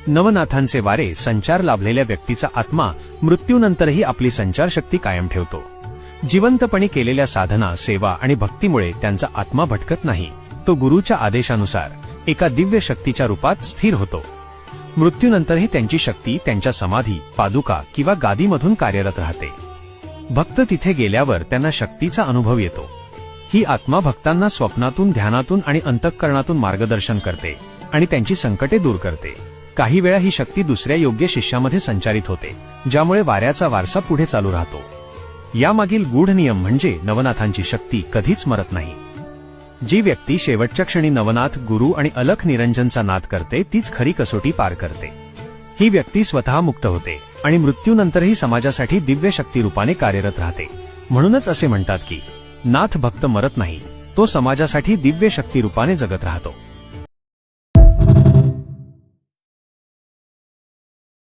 नवनाथांचे वारे संचार लाभलेल्या व्यक्तीचा आत्मा मृत्यूनंतरही आपली संचारशक्ती कायम ठेवतो. जिवंतपणी केलेल्या साधना, सेवा आणि भक्तीमुळे त्यांचा आत्मा भटकत नाही. तो गुरूच्या आदेशानुसार एका दिव्य शक्तीच्या रूपात स्थिर होतो. मृत्यूनंतरही त्यांची शक्ती त्यांच्या समाधी, पादुका किंवा गादीमधून कार्यरत राहते. भक्त तिथे गेल्यावर त्यांना शक्तीचा अनुभव येतो. ही आत्मा भक्तांना स्वप्नातून, ध्यानातून आणि अंतःकरणातून मार्गदर्शन करते आणि त्यांची संकटे दूर करते. काही वेळा ही शक्ती दुसऱ्या योग्य शिष्यामध्ये संचारित होते, ज्यामुळे वाऱ्याचा वारसा पुढे चालू राहतो. यामागील गूढ नियम म्हणजे नवनाथांची शक्ती कधीच मरत नाही. जी व्यक्ती शेवटच्या क्षणी नवनाथ, गुरु आणि अलख निरंजनचा नाद करते तीच खरी कसोटी पार करते. ही व्यक्ती स्वतः मुक्त होते आणि मृत्यूनंतरही समाजासाठी दिव्य शक्ती रूपाने कार्यरत राहते. म्हणूनच असे म्हणतात की नाथ भक्त मरत नाही, तो समाजासाठी दिव्य शक्ती रूपाने जगत राहतो.